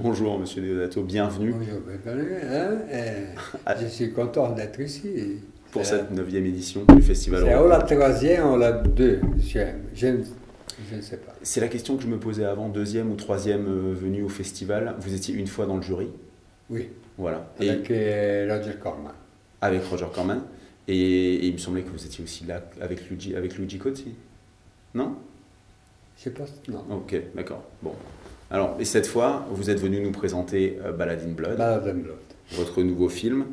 Bonjour Monsieur Deodato, bienvenue Bonjour, bienvenue. Je suis content d'être ici. pour cette 9e édition du Festival C'est ou européen. la troisième ou la deuxième, je ne sais pas. C'est la question que je me posais avant, 2e ou 3e venue au festival. Vous étiez une fois dans le jury, Oui, voilà, avec Roger Corman. avec Roger Corman. Et il me semblait que vous étiez aussi là avec Luigi Cotti. Non? Je pense, non. Ok, d'accord. Bon. Alors, et cette fois, vous êtes venu nous présenter Ballad in Blood, Ballad in Blood. votre nouveau film.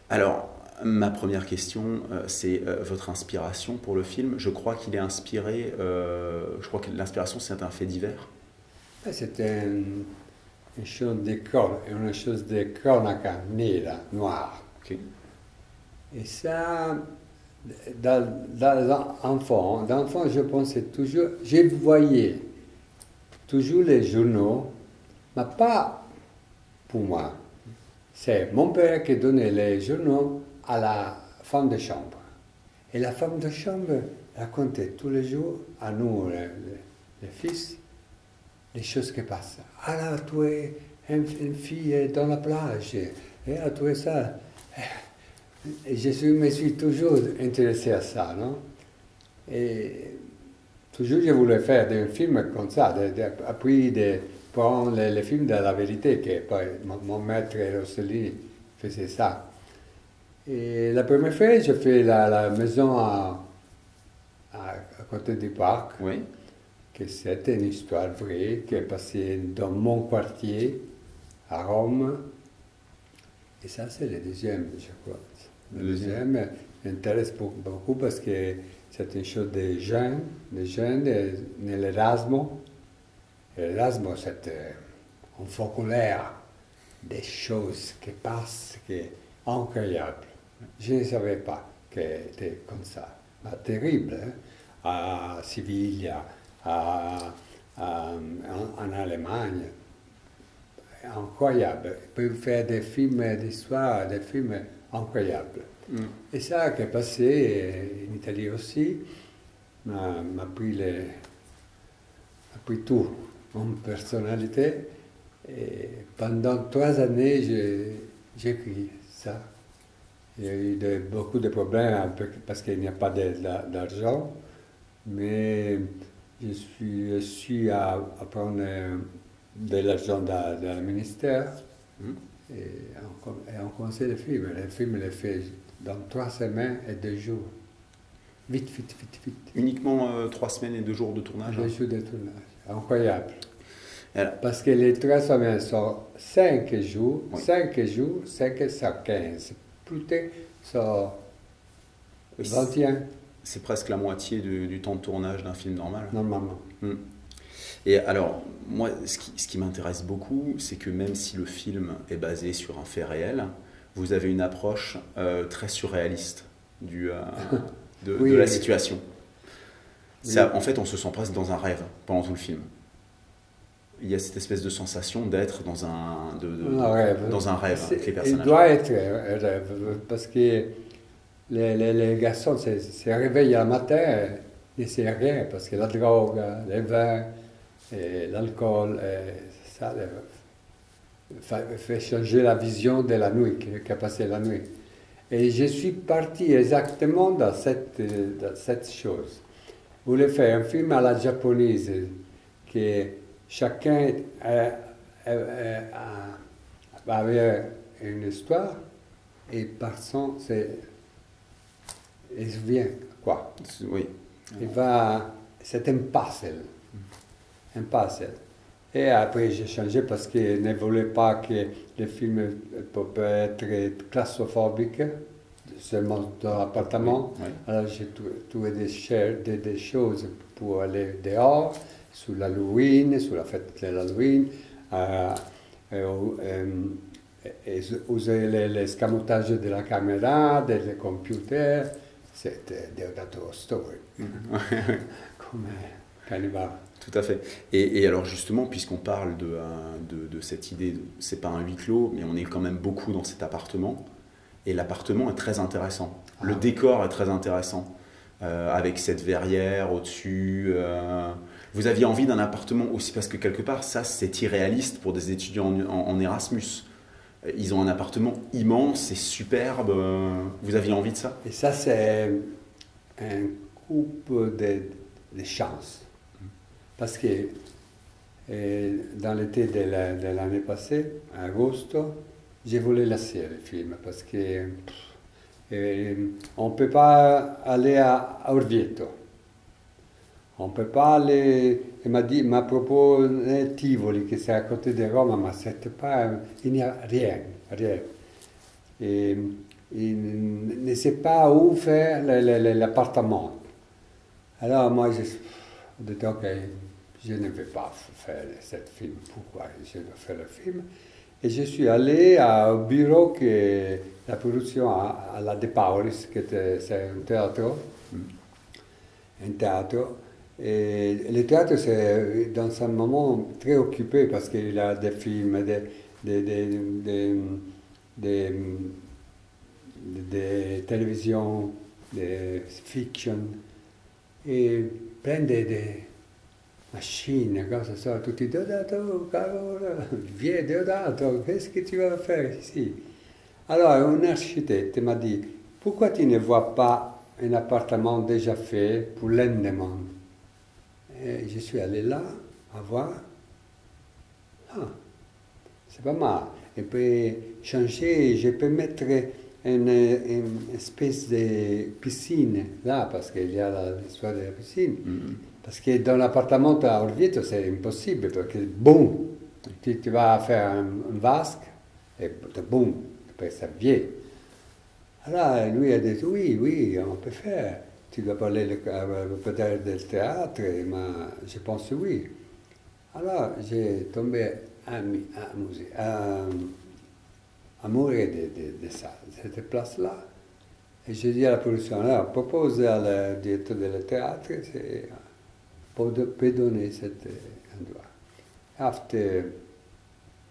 Alors, ma première question, c'est votre inspiration pour le film. Je crois qu'il est inspiré, je crois que l'inspiration, c'est un fait divers. C'était une chose de cronaca nera, noire. Ok. Et ça, d'enfant, je pensais toujours, je voyais toujours les journaux, mais pas pour moi. C'est mon père qui donnait les journaux à la femme de chambre. Et la femme de chambre racontait tous les jours à nous, les fils, les choses qui passent. Ah là, tu es une fille dans la plage, et ah, tu es ça. Et me suis toujours intéressé à ça, non? Et toujours je voulais faire des films comme ça, après de prendre les films de la vérité, que mon maître Rossellini faisait ça. Et la première fois, j'ai fait la maison à côté du parc, Oui. que c'était une histoire vraie qui est passée dans mon quartier, à Rome. Et ça, c'est le deuxième, je crois. Le deuxième m'intéresse beaucoup parce que c'est une chose des jeunes, l'Erasmus. L'Erasmus, c'est un vocabulaire des choses qui passent, qui est incroyable. Je ne savais pas qu'elle était comme ça. Mais terrible, hein? À Sevilla, en Allemagne. Incroyable. Ils peuvent faire des films d'histoire, des films incroyables. Et ça qui est passé en Italie aussi, m'a pris tout en personnalité. Et pendant 3 années, j'ai écrit ça. Il y a eu beaucoup de problèmes parce qu'il n'y a pas d'argent, mais je suis réussi à prendre de l'argent dans le ministère et on commençait le film. Le film est fait dans 3 semaines et 2 jours. Vite. Uniquement 3 semaines et 2 jours de tournage. 2 jours de tournage. Incroyable. Alors, Parce que les 3 semaines sont 5 jours, oui. 5 jours, 5 c'est 15. Plus sont 21 c'est presque la moitié du temps de tournage d'un film normal. normalement. Et alors, moi, ce qui m'intéresse beaucoup, c'est que même si le film est basé sur un fait réel, vous avez une approche très surréaliste de Oui, la oui. situation. Oui. En fait, on se sent presque dans un rêve pendant tout le film. Il y a cette espèce de sensation d'être dans un rêve avec les personnages. Il doit être un rêve, parce que les garçons se réveillent le matin, ils ne savent rien, parce que la drogue, le vin, l'alcool, ça fait changer la vision de la nuit, qui a passé la nuit. Et je suis parti exactement dans cette chose. Je voulais faire un film à la japonaise, que chacun avait une histoire, et par son, il se vient, quoi. Oui. C'est un puzzle. Et après, j'ai changé parce qu'il ne voulait pas que le film peut être claustrophobique, seulement dans l'appartement. Oui. Alors, j'ai trouvé des choses pour aller dehors, sur l'Halloween, sur la fête de l'Halloween, user l'escamotage de la caméra, des computers. C'était Deodato Story, comme Cannibal. Tout à fait. Et alors justement, puisqu'on parle de cette idée, c'est pas un huis clos, mais on est quand même beaucoup dans cet appartement, et l'appartement est très intéressant. Le décor est très intéressant, avec cette verrière au-dessus, Vous aviez envie d'un appartement aussi parce que quelque part, ça, c'est irréaliste pour des étudiants en Erasmus. Ils ont un appartement immense et superbe. Vous aviez envie de ça? Et ça, c'est un couple de chance. Parce que dans l'été de l'année passée, en agosto, j'ai voulu laisser le film parce que on ne peut pas aller à Orvieto. On ne peut pas aller. Il m'a proposé Tivoli, qui c'est à côté de Rome, mais c'était pas, il n'y a rien, rien. Et il ne sait pas où faire l'appartement. Alors moi, j'ai dit, ok, je ne vais pas faire ce film. Pourquoi je dois faire le film? Et je suis allé au bureau que la production à la De Paulis, c'est un théâtre. Un théâtre. Et le théâtre, c'est dans un moment très occupé parce qu'il a des films, des télévisions, des fiction, et plein de machines, comme ça, tutti Deodato, Carola, viens Deodato, qu'est-ce que tu vas faire ici? Alors, un architecte m'a dit, pourquoi tu ne vois pas un appartement déjà fait pour l'endemain? Et je suis allé là, à voir. Ah, c'est pas mal. Et puis, changer, je peux mettre une espèce de piscine là, parce qu'il y a l'histoire de la piscine. Parce que dans l'appartement à Orvieto, c'est impossible, parce que boum, tu vas faire un vasque, et boum, après ça vient. Alors lui a dit, oui, on peut faire. Tu dois parler peut-être du théâtre, mais je pense oui. Alors j'ai tombé amoureux de ça, de cette place-là. Et j'ai dit à la production, alors propose à la directeur du théâtre, peut donner cet endroit. Après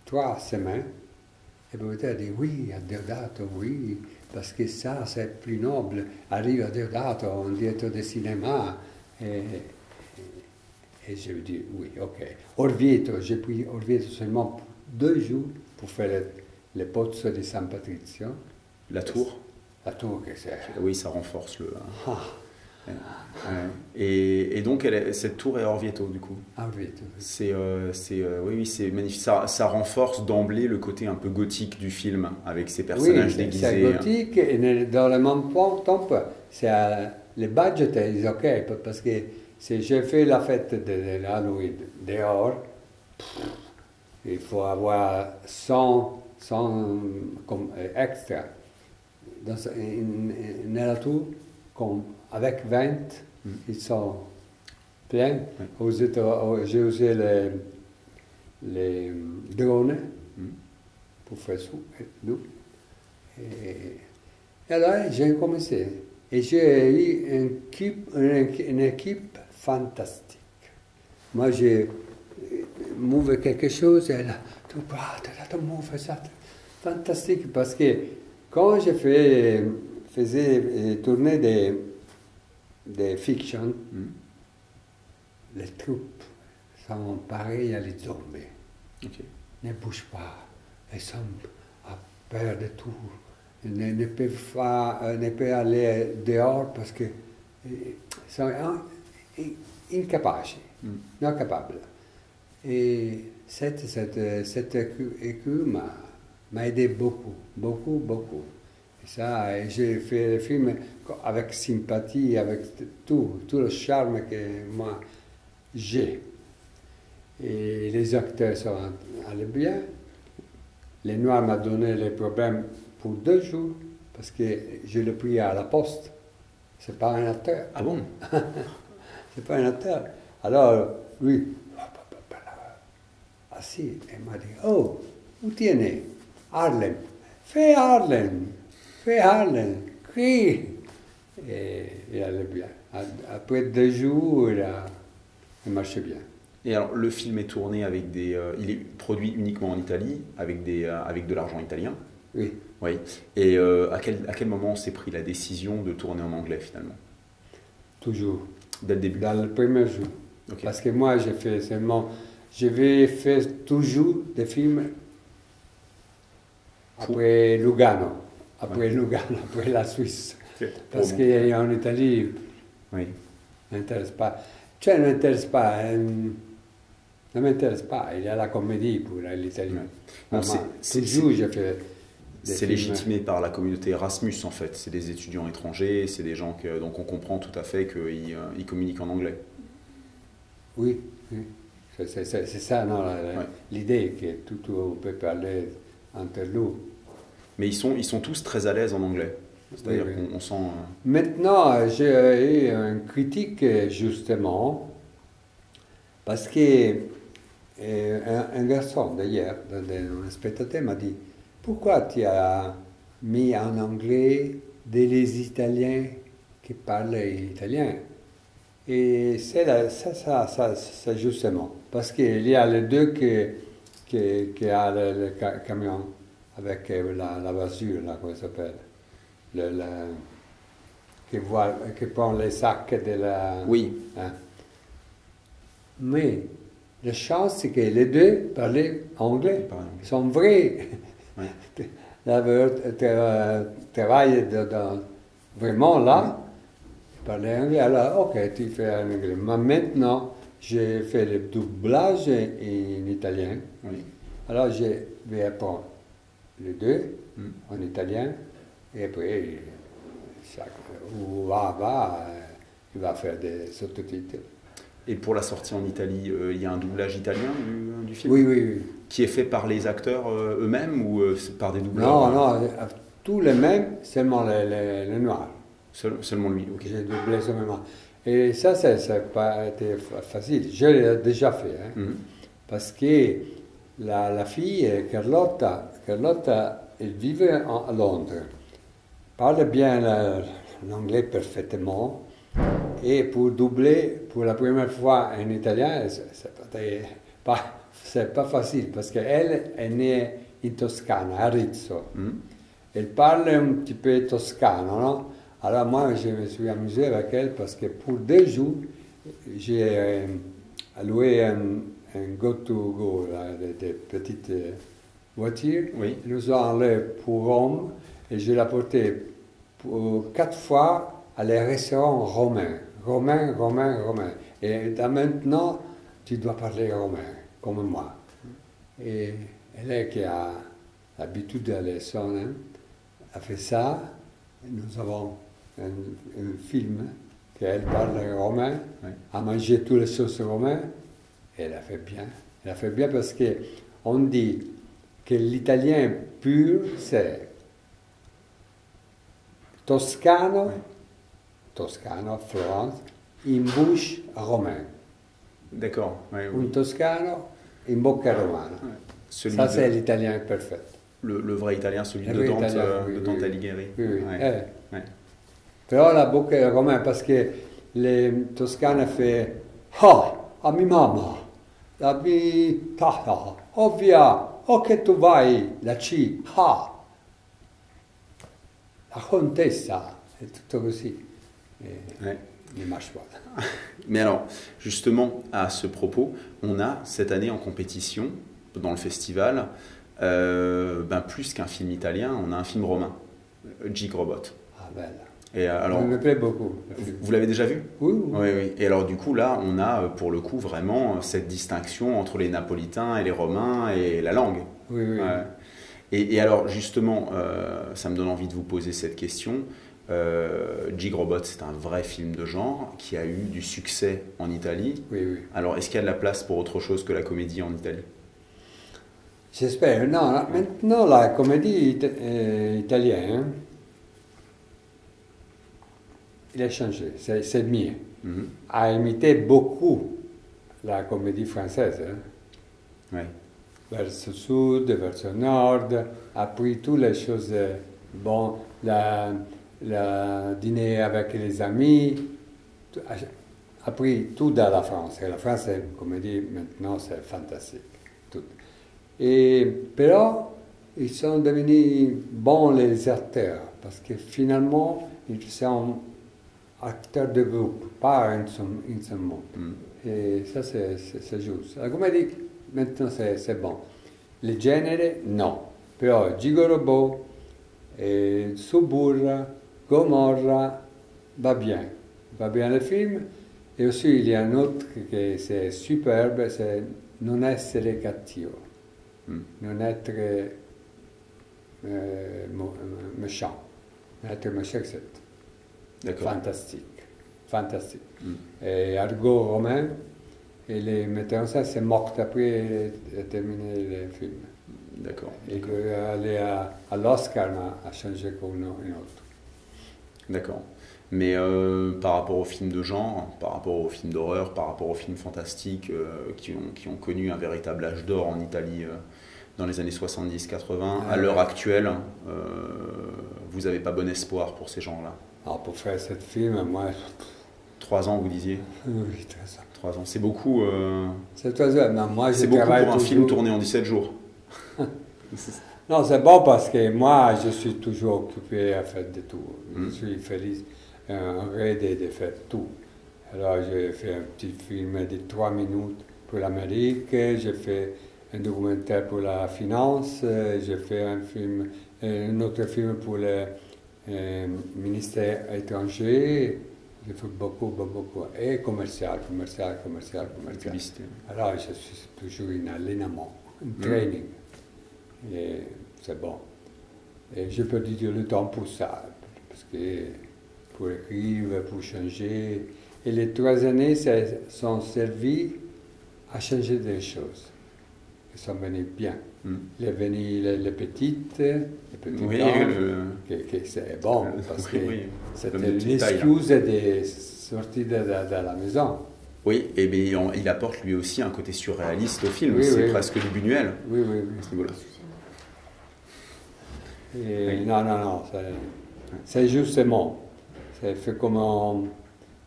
3 semaines, et peut a dit oui, à Deodato, oui, parce que ça, c'est plus noble. Arrive à Deodato, un directeur de cinéma. Et je lui dis oui, ok. Orvieto, j'ai pris Orvieto seulement pour 2 jours pour faire le Pozzo di San Patrizio. La tour? La tour, que c'est. Oui, ça renforce le. Et donc, cette tour est Orvieto, du coup. Orvieto. Oui, c'est magnifique. Ça renforce d'emblée le côté un peu gothique du film, avec ces personnages déguisés. C'est gothique, et dans le même temps, le budget est ok, parce que si je fais la fête de l'Halloween dehors, il faut avoir 100 comme extra. Nella tour, avec 20, ils sont pleins. J'ai usé les drones pour faire ça. Et alors, j'ai commencé. Et j'ai eu une équipe fantastique. Moi, j'ai mouvé quelque chose, et là, tu mouves ça. Fantastique, parce que quand je faisais tourner des fictions, les troupes sont pareilles à les zombies. Okay. Ne bougent pas. Ils sont à peur de tout. Ils ne peuvent aller dehors parce qu'ils sont incapables. Non capables. Et cette écume m'a aidé beaucoup. Et ça, j'ai fait le film avec sympathie, avec tout le charme que moi j'ai. Et les acteurs sont allés bien. Le noir m'a donné les problèmes pour 2 jours, parce que je l'ai pris à la poste. C'est pas un acteur. Ah bon? C'est pas un acteur. Alors, lui, assis, il m'a dit, oh, où tu es né? Harlem. Fais Harlem, crie. Et il allait bien. Après 2 jours, il marchait bien. Et alors, le film est tourné avec il est produit uniquement en Italie, avec de l'argent italien. Oui. Oui. Et à quel moment s'est pris la décision de tourner en anglais finalement? Toujours. Dès le début. Dans le premier jour. Ok. Parce que moi, j'ai fait seulement... Je vais faire toujours des films après Lugano, après la Suisse. Ok. Parce Pour montrer. qu'en Italie, Oui. m'intéresse pas. Cioè, non m'intéresse pas. Non m'intéresse pas. Il y a la comédie pour l'Italie. Ouais. Bon, Toujours, j'ai fait des c'est films. légitimé par la communauté Erasmus en fait. C'est des étudiants étrangers, c'est des gens que donc on comprend tout à fait qu'ils ils communiquent en anglais. Oui, oui. C'est ça, non, Ouais. l'idée que tout on peut parler entre nous. Mais ils sont tous très à l'aise en anglais. C'est-à-dire Oui, oui. qu'on sent. Maintenant, j'ai eu une critique justement parce que un garçon d'ailleurs, un spectateur m'a dit pourquoi tu as mis en anglais des Italiens qui parlent italien? Et c'est ça justement parce qu'il y a les deux qui a le camion avec la voiture, là, comment ça s'appelle? Qui prend les sacs de la... Oui. Hein. Mais la chance, c'est que les deux parlaient anglais. Ils parlent anglais. Ils sont vrais. Ouais. Travaillent vraiment là. Ils parlaient anglais. Alors, ok, tu fais en anglais. Mais maintenant, j'ai fait le doublage en italien. Oui. Alors, je vais apprendre les deux Mm. en italien. Et puis, où il va faire des sous-titres. Et pour la sortie en Italie, il y a un doublage italien du film Oui, oui, oui. qui est fait par les acteurs eux-mêmes ou c'est par des doubleurs? Non, tous les mêmes, seulement les noirs. Seulement lui, ok. J'ai doublé seulement. Et ça n'a pas été facile. Je l'ai déjà fait. Hein, Mhm. parce que la fille, Carlotta, elle vivait à Londres. Parle bien l'anglais parfaitement. Et pour doubler pour la première fois en italien, c'est pas facile parce qu'elle est née en Toscane, à Rizzo. Mhm. Elle parle un petit peu toscano, non? Alors moi, je me suis amusé avec elle parce que pour 2 jours, j'ai loué un go-to-go, des petites voitures. Oui. Nous sommes allés pour Rome et je l'ai porté pour 4 fois à les restaurants romains. Romain. Et maintenant, tu dois parler romain, comme moi. Et elle qui a l'habitude d'aller sonner, a fait ça. Nous avons un film qu'elle parle romain, Ouais. a mangé toutes les sauces romaines. Et elle a fait bien. Elle a fait bien parce qu'on dit que l'italien pur, c'est toscano, Ouais. Toscano, Florence, in bouche romain. D'accord. Ouais, oui. Un toscano, in bocca romana. Ouais. Celui Ça, de- c'est l'italien parfait. le vrai italien, celui Le de vrai Dante, italien, oui, de Dante oui. Alighieri. Oui, oui. Ouais. Ouais. Però la bocca è romana perché le toscane fa "Ah, a mia mamma, la mia tata, ovvia, o che tu vai, la C, la contessa", è tutto così. Ouais. Ne marche pas. Mais alors, justement, à ce propos, on a cette année en compétition, dans le festival, plus qu'un film italien, on a un film romain, Jig Robot. Ah, bella. Et alors, Me plaît beaucoup. vous l'avez déjà vu? Oui, oui. Oui, oui. Et alors, du coup, là, on a pour le coup vraiment cette distinction entre les Napolitains et les Romains et la langue. Oui, oui. Ouais. Et alors, justement, ça me donne envie de vous poser cette question. Jig Robot, c'est un vrai film de genre qui a eu du succès en Italie. Oui, oui. Alors, est-ce qu'il y a de la place pour autre chose que la comédie en Italie? J'espère. Non, maintenant la comédie italienne, il a changé, c'est mieux. Mhm. A imité beaucoup la comédie française. Hein. Ouais. Vers le sud, vers le nord, a pris toutes les choses, bon, la dîner avec les amis, a pris tout dans la France. Et la France, c'est une comédie, maintenant, c'est fantastique. Tout. Et, però, ils sont devenus bons les acteurs, parce que finalement, ils sont acteurs de groupe, pas un seul monde. Mm. Et ça, c'est juste. La comédie, maintenant, c'est bon. Le genere, non. Però Gigo Robot, Suburra, Gomorra, va bien. Va bien le film. Et aussi, il y a un autre qui c'est superbe, c'est Non essere cattivo. Non être méchant. Non être méchant, c'est D'accord. fantastique. Fantastique. Et Argot Romain, et les metteurs en scène se moquent après terminer le film. D'accord. Et aller à l'Oscar a changé comme une autre. D'accord. Mais par rapport aux films de genre, par rapport aux films d'horreur, par rapport aux films fantastiques qui ont connu un véritable âge d'or en Italie dans les années 70-80, à l'heure actuelle, vous n'avez pas bon espoir pour ces gens-là? Alors pour faire ce film, moi... 3 ans, vous disiez? Oui, 3 ans. 3 ans. C'est beaucoup. C'est 3 ans, mais moi je c'est beaucoup pour un toujours... film tourné en 17 jours. Non, c'est bon parce que moi je suis toujours occupé à faire de tout. Je suis felice, raide de faire tout. Alors j'ai fait un petit film de 3 minutes pour l'Amérique, j'ai fait un documentaire pour la finance, j'ai fait un autre film pour le ministère étranger. J'ai fait beaucoup. Et commercial. Publicité. Alors, je suis toujours en entraînement, en training. Et c'est bon. Et je peux dire le temps pour ça. Parce que pour écrire, pour changer. Et les 3 années sont servies à changer des choses. Elles sont venues bien. Il est venu les petites oui, c'est bon, parce que oui, c'était l'excuse de sortir de la maison. Oui, et bien il apporte lui aussi un côté surréaliste au film, Oui, c'est oui. presque du Buñuel. Oui. À ce niveau-là. Et non, c'est justement, c'est fait comme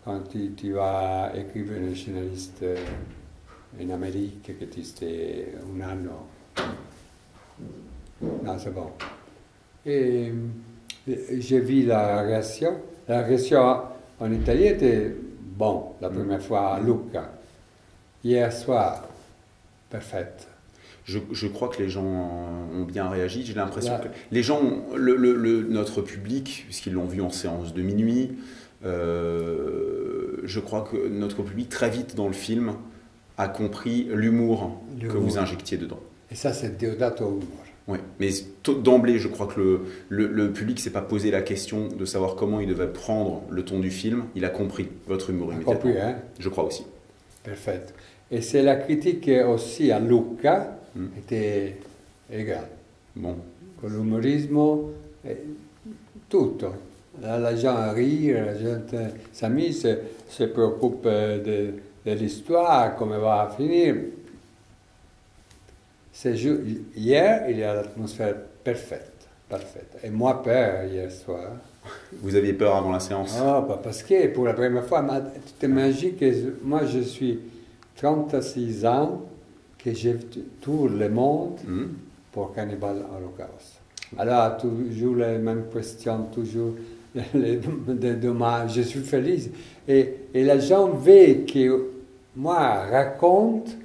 quand tu vas écrire un journaliste en Amérique, que tu sais un an. Non, c'est bon. Et j'ai vu la réaction. La réaction en Italie était bon, la première fois à Lucca. Hier soir, parfaite. Je crois que les gens ont bien réagi. J'ai l'impression que les gens, notre public, puisqu'ils l'ont vu en séance de minuit, je crois que notre public, très vite dans le film, a compris l'humour que vous injectiez dedans. Et ça, c'est Deodato Humor. Oui, mais d'emblée, je crois que le public ne s'est pas posé la question de savoir comment il devait prendre le ton du film. Il a compris votre humour immédiatement. Compris, hein? Je crois aussi. Parfait. Et c'est la critique aussi à Lucca était égale. Bon. Con l'umorisme, tout. La gente rire, la gente s'amuse, se préoccupe de l'histoire, comment va finir. Hier, il y a l'atmosphère parfaite. Et moi, peur hier soir. Vous aviez peur avant la séance? Ah, parce que pour la première fois, tu t'imagines que moi, je suis 36 ans, que j'ai tout le monde pour Cannibal Holocaust. Alors, toujours les mêmes questions, toujours les dommages. Je suis felice. Et les gens veulent que moi raconte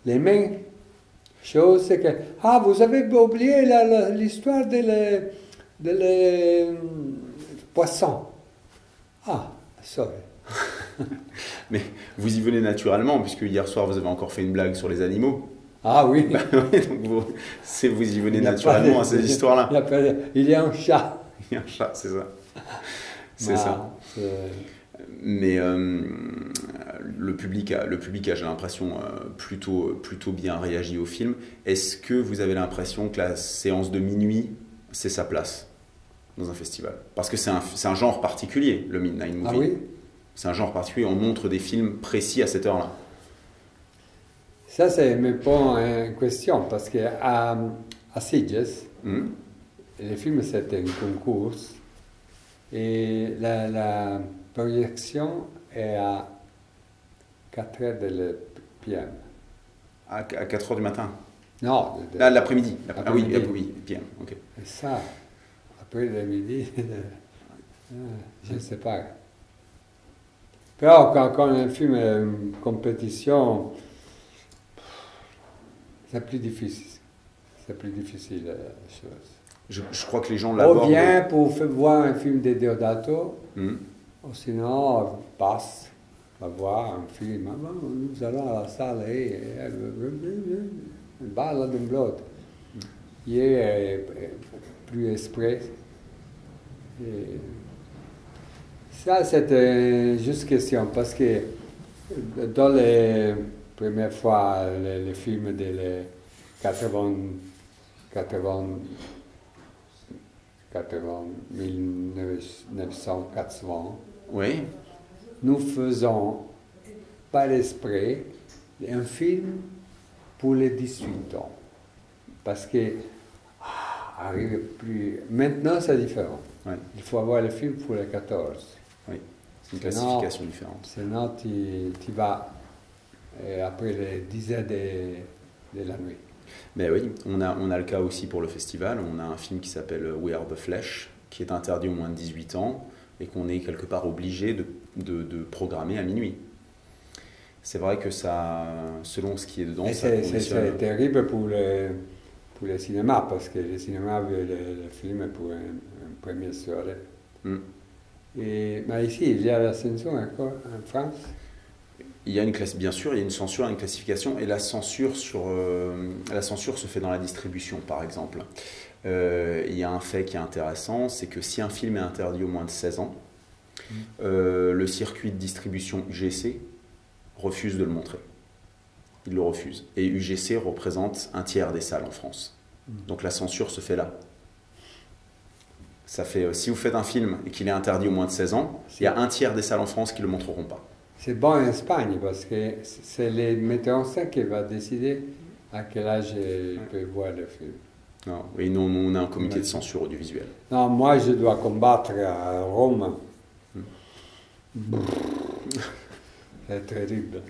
les mêmes choses que vous avez oublié l'histoire des poissons. Sorry. Mais vous y venez naturellement, puisque hier soir vous avez encore fait une blague sur les animaux. Ah oui. Donc vous y venez naturellement à ces histoires-là. Il y a un chat. Il y a un chat, c'est ça. C'est ça. Mais le public a, j'ai l'impression, plutôt bien réagi au film. Est-ce que vous avez l'impression que la séance de minuit, c'est sa place dans un festival? Parce que c'est un genre particulier, le Midnight Movie. Ah oui? C'est un genre particulier, on montre des films précis à cette heure-là. Ça me pose en question, parce qu'à Sitges, le film c'était un concours, et la projection est à 4 heures de PM. À 4 heures du matin? Non. L'après-midi. Oui, PM, ok. Et ça, après le midi, je ne sais pas. Però quand un film est une compétition, c'est plus difficile. C'est plus difficile la chose. Je crois que les gens On l'abordent. vient pour voir un film de Deodato, Hmm. ou sinon on passe, on va voir un film. Ah, bon, nous allons à la salle et Ballad in Blood. Il est plus esprit. Et ça, c'est juste question, parce que dans les premières fois, les films des 1980, Oui, nous faisons par esprit un film pour les 18 ans. Parce que arrive plus. Maintenant, c'est différent. ouais, Il faut avoir le film pour les 14. oui. C'est une classification différente. Sinon, tu vas après les 10 heures de la nuit. Mais oui, on a le cas aussi pour le festival. On a un film qui s'appelle We Are the Flesh, qui est interdit aux moins de 18 ans et qu'on est quelque part obligé de programmer à minuit. C'est vrai que ça, selon ce qui est dedans, Et ça conditionne. c'est terrible pour le cinéma, parce que le cinéma veut le film pour une première soirée. Mm. Mais ici, il y a la censure encore en France. Il y a bien sûr, il y a une censure, une classification, et la censure se fait dans la distribution, par exemple. Il y a un fait qui est intéressant, c'est que si un film est interdit aux moins de 16 ans, le circuit de distribution UGC refuse de le montrer. Il le refuse. Et UGC représente un tiers des salles en France. Donc la censure se fait là. Ça fait, si vous faites un film et qu'il est interdit aux moins de 16 ans, il y a un tiers des salles en France qui ne le montreront pas. C'est bon en Espagne, parce que c'est les metteurs en scène qui va décider à quel âge ils peuvent voir le film. Non. Et nous, on a un comité de censure audiovisuelle. Non, moi, je dois combattre à Rome. C'est terrible.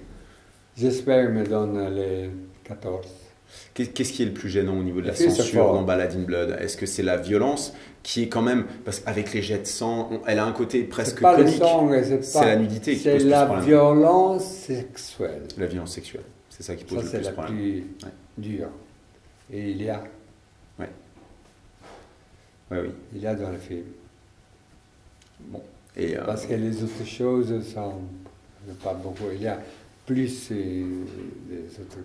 J'espère qu'ils me donnent les 14. Qu'est-ce qui est le plus gênant au niveau de la Et puis, c'est censure fort. dans Ballad in Blood? Est-ce que c'est la violence qui est quand même, parce qu'avec les jets de sang, elle a un côté presque C'est pas le comique. sang, C'est la nudité qui c'est pose plus la problème. violence sexuelle. La violence sexuelle, c'est ça qui pose Ça, le c'est plus la problème. plus Ouais. dure. Et il y a dans le film. Bon. Et, Parce que les autres choses sont pas beaucoup. Il y a plus des autres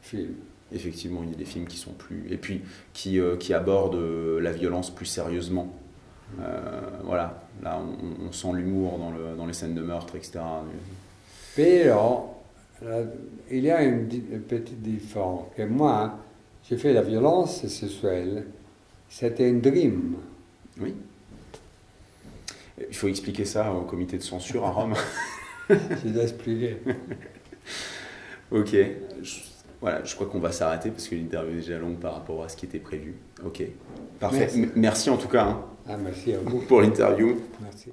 films. effectivement, il y a des films qui sont plus... Et puis, qui abordent la violence plus sérieusement. Voilà, là, on sent l'humour dans les scènes de meurtre, etc. Però, il y a une petite différence. Que moi, j'ai fait la violence sexuelle. C'était un dream. Oui. Il faut expliquer ça au comité de censure à Rome. Je dois expliquer. Ok. Voilà, je crois qu'on va s'arrêter parce que l'interview est déjà longue par rapport à ce qui était prévu. Ok. Parfait. Merci. Merci en tout cas Ah, merci à vous. pour l'interview. Merci.